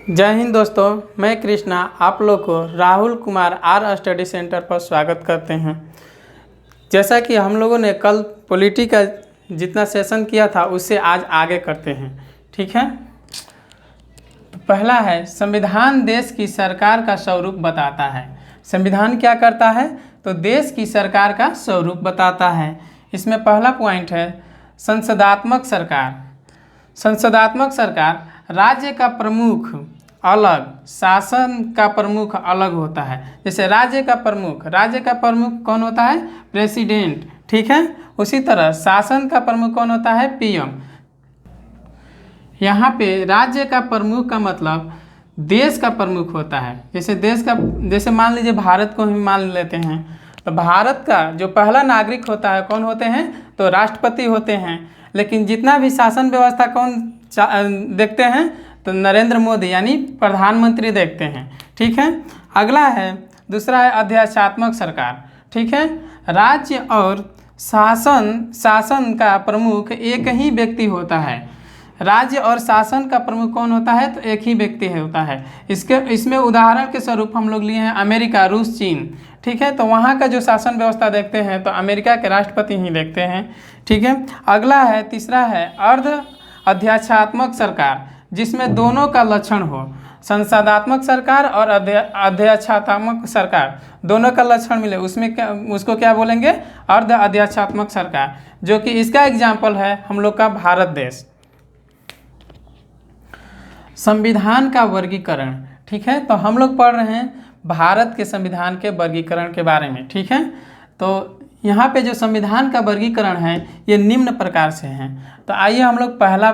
जय हिंद दोस्तों, मैं कृष्णा आप लोग को Rahul Kumar R study centre पर स्वागत करते हैं। जैसा कि हम लोगों ने कल पॉलिटी का जितना सेशन किया था उससे आज आगे करते हैं, ठीक है। तो पहला है, संविधान देश की सरकार का स्वरूप बताता है। संविधान क्या करता है? तो देश की सरकार का स्वरूप बताता है। इसमें पहला पॉइंट है संसदात्मक सरकार। संसदात्मक सरकार राज्य का प्रमुख अलग, शासन का प्रमुख अलग होता है। जैसे राज्य का प्रमुख कौन होता है? प्रेसिडेंट, ठीक है। उसी तरह शासन का प्रमुख कौन होता है? पीएम। यहाँ पे राज्य का प्रमुख का मतलब देश का प्रमुख होता है। जैसे मान लीजिए भारत को ही मान लेते हैं, तो भारत का जो पहला नागरिक होता है कौन होते हैं? तो राष्ट्रपति होते हैं। लेकिन जितना भी शासन व्यवस्था कौन देखते हैं? तो नरेंद्र मोदी यानी प्रधानमंत्री देखते हैं, ठीक है। अगला है, दूसरा है अध्यक्षात्मक सरकार, ठीक है। राज्य और शासन का प्रमुख एक ही व्यक्ति होता है। राज्य और शासन का प्रमुख कौन होता है? तो एक ही व्यक्ति होता है। इसमें उदाहरण के स्वरूप हम लोग लिए हैं अमेरिका, रूस, चीन, ठीक है। तो वहाँ का जो शासन व्यवस्था देखते हैं तो अमेरिका के राष्ट्रपति ही देखते हैं, ठीक है। अगला है, तीसरा है अर्ध अध्यक्षात्मक सरकार, जिसमें दोनों का लक्षण हो। संसदात्मक सरकार और अध्यक्षात्मक सरकार दोनों का लक्षण मिले, उसको क्या बोलेंगे? अर्ध अध्यक्षात्मक सरकार, जो कि इसका एग्जाम्पल है हम लोग का भारत देश। संविधान का वर्गीकरण, ठीक है। तो हम लोग पढ़ रहे हैं भारत के संविधान के वर्गीकरण के बारे में, ठीक है। तो यहाँ पे जो संविधान का वर्गीकरण है ये निम्न प्रकार से हैं। तो आइए हम लोग पहला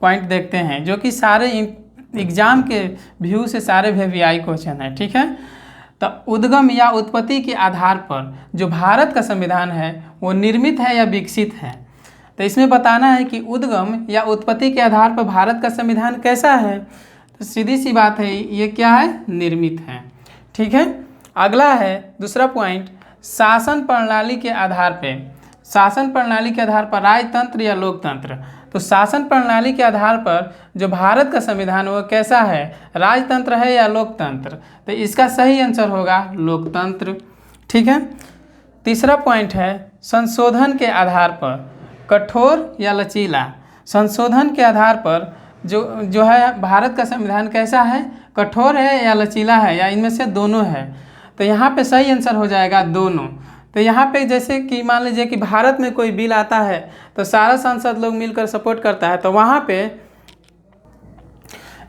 पॉइंट देखते हैं, जो कि सारे एग्जाम के व्यू से सारे VVI क्वेश्चन है, ठीक है। तो उद्गम या उत्पत्ति के आधार पर जो भारत का संविधान है वो निर्मित है या विकसित है। तो इसमें बताना है कि उद्गम या उत्पत्ति के आधार पर भारत का संविधान कैसा है। तो सीधी सी बात है, ये क्या है? निर्मित है, ठीक है। अगला है दूसरा पॉइंट, शासन प्रणाली के आधार पर राजतंत्र या लोकतंत्र। तो शासन प्रणाली के आधार पर जो भारत का संविधान वो कैसा है? राजतंत्र है या लोकतंत्र? तो इसका सही आंसर होगा लोकतंत्र, ठीक है। तीसरा पॉइंट है संशोधन के आधार पर कठोर या लचीला। संशोधन के आधार पर जो है भारत का संविधान कैसा है? कठोर है या लचीला है, या इनमें से दोनों है? तो यहाँ पे सही आंसर हो जाएगा दोनों। तो यहाँ पे जैसे कि मान लीजिए कि भारत में कोई बिल आता है तो सारा सांसद लोग मिलकर सपोर्ट करता है, तो वहाँ पे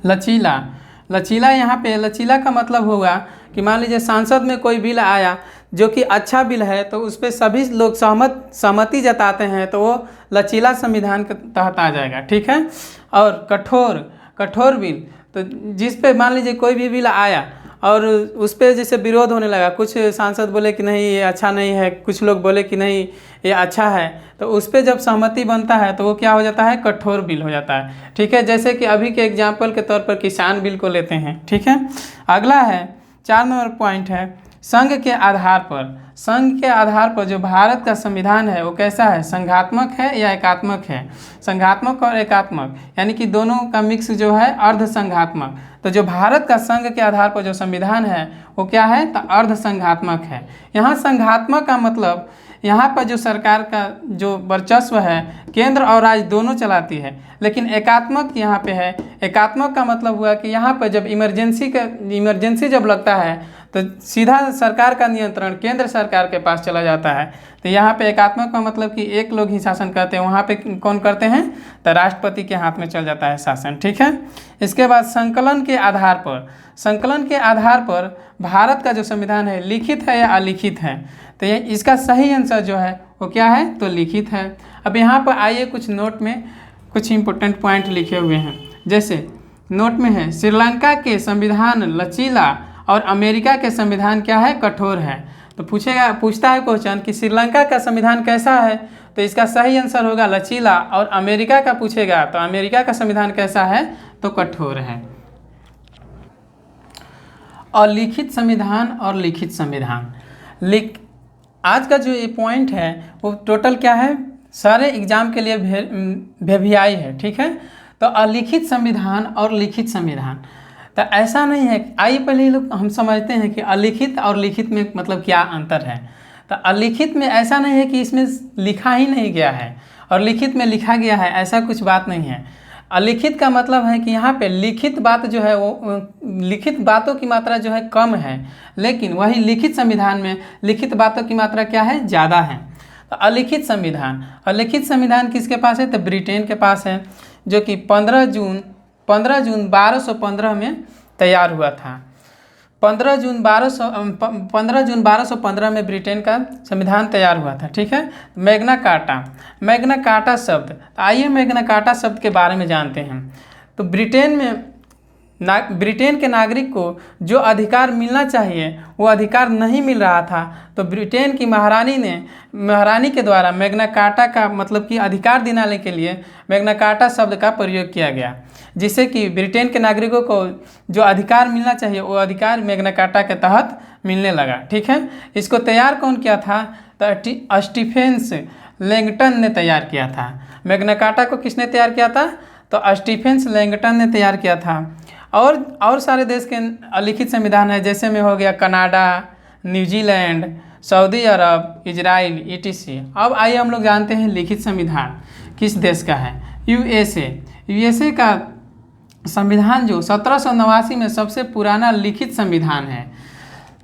लचीला यहाँ पे लचीला का मतलब होगा कि मान लीजिए सांसद में कोई बिल आया जो कि अच्छा बिल है तो उस पर सभी लोग सहमति जताते हैं, तो वो लचीला संविधान के तहत आ जाएगा, ठीक है। और कठोर बिल, तो जिस पे मान लीजिए कोई भी बिल आया और उस पर जैसे विरोध होने लगा, कुछ सांसद बोले कि नहीं ये अच्छा नहीं है, कुछ लोग बोले कि नहीं ये अच्छा है, तो उस पर जब सहमति बनता है तो वो क्या हो जाता है? कठोर बिल हो जाता है, ठीक है। जैसे कि अभी के एग्जाम्पल के तौर पर किसान बिल को लेते हैं, ठीक है। अगला है 4 नंबर पॉइंट है संघ के आधार पर जो भारत का संविधान है वो कैसा है? संघात्मक है या एकात्मक है? संघात्मक और एकात्मक यानी कि दोनों का मिक्स जो है अर्ध संघात्मक। तो जो भारत का संघ के आधार पर जो संविधान है वो क्या है? तो अर्ध संघात्मक है। यहाँ संघात्मक का मतलब यहाँ पर जो सरकार का जो वर्चस्व है केंद्र और राज्य दोनों चलाती है, लेकिन एकात्मक यहाँ पे है। एकात्मक का मतलब हुआ कि यहाँ पर जब इमरजेंसी जब लगता है तो सीधा सरकार का नियंत्रण केंद्र सरकार के पास चला जाता है। तो यहाँ पे एकात्मक का मतलब कि एक लोग ही शासन करते हैं, वहाँ पे कौन करते हैं? तो राष्ट्रपति के हाथ में चल जाता है शासन, ठीक है। इसके बाद संकलन के आधार पर भारत का जो संविधान है लिखित है या अलिखित है? तो ये इसका सही आंसर जो है वो क्या है? तो लिखित है। अब यहाँ पर आइए कुछ नोट में कुछ इंपॉर्टेंट पॉइंट लिखे हुए हैं। जैसे नोट में है श्रीलंका के संविधान लचीला और अमेरिका के संविधान क्या है? कठोर है। तो पूछता है क्वेश्चन कि श्रीलंका का संविधान कैसा है? तो इसका सही आंसर होगा लचीला, और अमेरिका का पूछेगा तो अमेरिका का संविधान कैसा है? तो कठोर है। अलिखित संविधान और लिखित संविधान, आज का जो ये पॉइंट है वो टोटल क्या है? सारे एग्जाम के लिए VVI है, ठीक है। तो अलिखित संविधान और लिखित संविधान, तो ऐसा नहीं है। आइए पहले ये लोग हम समझते हैं कि अलिखित और लिखित में मतलब क्या अंतर है। तो अलिखित में ऐसा नहीं है कि इसमें लिखा ही नहीं गया है और लिखित में लिखा गया है, ऐसा कुछ बात नहीं है। अलिखित का मतलब है कि यहाँ पे लिखित बात जो है वो लिखित बातों की मात्रा जो है कम है, लेकिन वही लिखित संविधान में लिखित बातों की मात्रा क्या है, ज़्यादा है। तो अलिखित संविधान किसके पास है, तो ब्रिटेन के पास है, जो कि 15 जून 1215 में तैयार हुआ था। 15 जून 1215 में ब्रिटेन का संविधान तैयार हुआ था। ठीक है। मैग्ना कार्टा शब्द, आइए मैग्ना कार्टा शब्द के बारे में जानते हैं। तो ब्रिटेन के नागरिक को जो अधिकार मिलना चाहिए वो अधिकार नहीं मिल रहा था, तो ब्रिटेन की महारानी के द्वारा मैग्ना कार्टा का मतलब कि अधिकार दिलाने के लिए मैग्ना कार्टा शब्द का प्रयोग किया गया, जिससे कि ब्रिटेन के नागरिकों को जो अधिकार मिलना चाहिए वो अधिकार मैग्ना कार्टा के तहत मिलने लगा। ठीक है। इसको तैयार कौन किया था, तो स्टीफेंस लैंगटन ने तैयार किया था। मैग्ना कार्टा को किसने तैयार किया था, तो स्टीफेंस लैंगटन ने तैयार किया था। और सारे देश के अलिखित संविधान है, जैसे में हो गया कनाडा, न्यूजीलैंड, सऊदी अरब, इजराइल etc। अब आइए हम लोग जानते हैं लिखित संविधान किस देश का है। यूएसए का संविधान जो 1789 में सबसे पुराना लिखित संविधान है।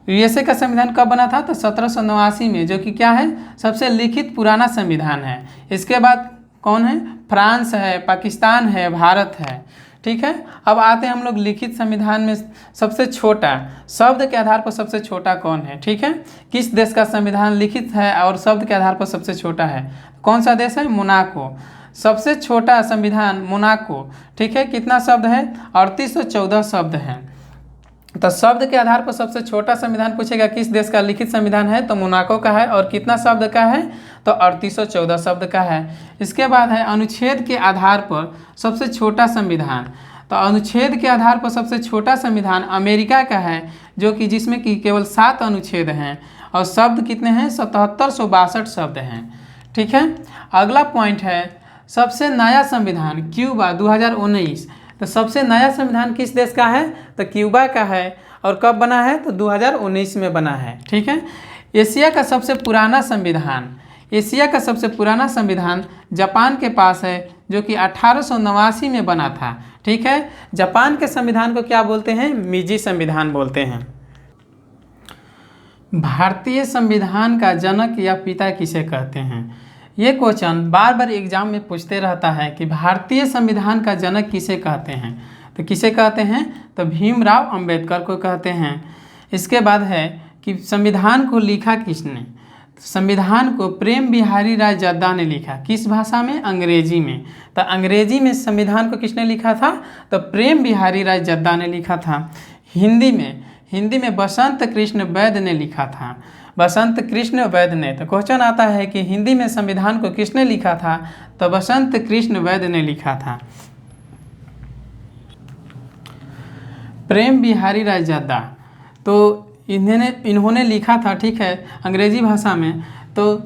यूएसए का संविधान कब बना था, तो 1789 में, जो कि क्या है, सबसे लिखित पुराना संविधान है। इसके बाद कौन है, फ्रांस है, पाकिस्तान है, भारत है। ठीक है। अब आते हैं हम लोग लिखित संविधान में सबसे छोटा, शब्द के आधार पर सबसे छोटा कौन है। ठीक है। किस देश का संविधान लिखित है और शब्द के आधार पर सबसे छोटा है, कौन सा देश है, मोनाको। सबसे छोटा संविधान मोनाको। ठीक है। कितना शब्द है, 3814 शब्द हैं। तो शब्द के आधार पर सबसे छोटा संविधान पूछेगा किस देश का लिखित संविधान है, तो मोनाको का है। और कितना शब्द का है, तो 3814 शब्द का है। इसके बाद है अनुच्छेद के आधार पर सबसे छोटा संविधान। तो अनुच्छेद के आधार पर सबसे छोटा संविधान अमेरिका का है, जो कि जिसमें कि केवल 7 अनुच्छेद हैं और शब्द कितने हैं, 7762 शब्द हैं। ठीक है। अगला पॉइंट है सबसे नया संविधान, क्यूबा 2019। तो सबसे नया संविधान किस देश का है, तो क्यूबा का है। और कब बना है, तो 2019 में बना है। ठीक है। एशिया का सबसे पुराना संविधान जापान के पास है, जो कि 1889 में बना था। ठीक है। जापान के संविधान को क्या बोलते हैं, मीजी संविधान बोलते हैं। भारतीय संविधान का जनक या पिता किसे कहते हैं, ये क्वेश्चन बार बार एग्जाम में पूछते रहता है कि भारतीय संविधान का जनक किसे कहते हैं। तो किसे कहते हैं, तो भीमराव अंबेडकर को कहते हैं। इसके बाद है कि संविधान को लिखा किसने, संविधान को प्रेम बिहारी राय जद्दा ने लिखा। किस भाषा में, अंग्रेजी में। तो अंग्रेजी में संविधान को किसने लिखा था, तो प्रेम बिहारी राय जद्दा ने लिखा था। हिंदी में बसंत कृष्ण वैद्य ने लिखा था, बसंत कृष्ण वैद्य ने। तो क्वेश्चन आता है कि हिंदी में संविधान को किसने लिखा था, तो बसंत कृष्ण वैद्य ने लिखा था। प्रेम बिहारी राय जद्दा, तो इन्होंने लिखा था। ठीक है। अंग्रेजी भाषा में। तो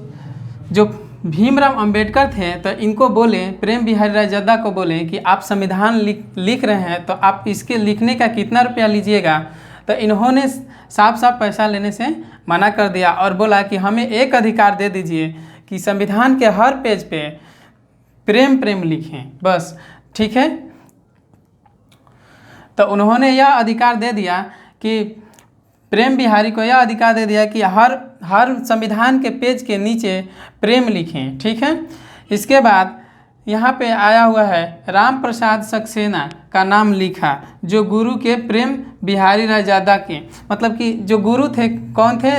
जो भीमराव अंबेडकर थे, तो इनको बोले, प्रेम बिहारी राय जद्दा को बोले कि आप संविधान लिख रहे हैं, तो आप इसके लिखने का कितना रुपया लीजिएगा। तो इन्होंने साफ पैसा लेने से मना कर दिया और बोला कि हमें एक अधिकार दे दीजिए कि संविधान के हर पेज पे प्रेम लिखें बस। ठीक है। तो उन्होंने यह अधिकार दे दिया कि प्रेम बिहारी को यह अधिकार दे दिया कि हर संविधान के पेज के नीचे प्रेम लिखें। ठीक है। इसके बाद यहाँ पे आया हुआ है राम प्रसाद सक्सेना का नाम लिखा, जो गुरु के प्रेम बिहारी राय जद्दा के, मतलब कि जो गुरु थे कौन थे,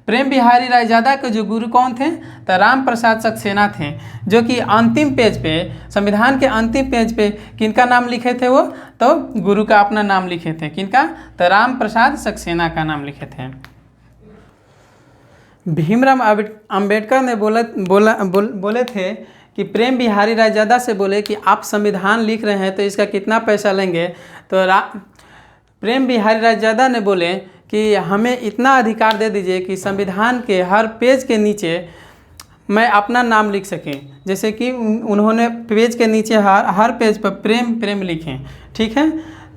प्रेम बिहारी राय जद्दा के जो गुरु कौन थे, तो राम प्रसाद सक्सेना थे, जो कि अंतिम पेज पे, संविधान के अंतिम पेज पे किनका नाम लिखे थे वो, तो गुरु का अपना नाम लिखे थे। किनका, तो राम प्रसाद सक्सेना का नाम लिखे थे। भीमराव अंबेडकर ने बोले थे कि प्रेम बिहारी राय जद्दा से बोले कि आप संविधान लिख रहे हैं तो इसका कितना पैसा लेंगे। तो प्रेम बिहारी राय जद्दा ने बोले कि हमें इतना अधिकार दे दीजिए कि संविधान के हर पेज के नीचे मैं अपना नाम लिख सकें, जैसे कि उन्होंने पेज के नीचे हर पेज पर प्रेम लिखें। ठीक है।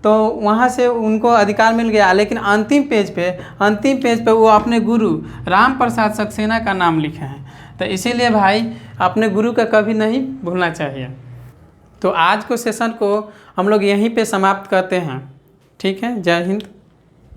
तो वहाँ से उनको अधिकार मिल गया। लेकिन अंतिम पेज पे वो अपने गुरु राम प्रसाद सक्सेना का नाम लिखे हैं। तो इसीलिए भाई अपने गुरु का कभी नहीं भूलना चाहिए। तो आज को सेशन को हम लोग यहीं पे समाप्त करते हैं। ठीक है, जय हिंद।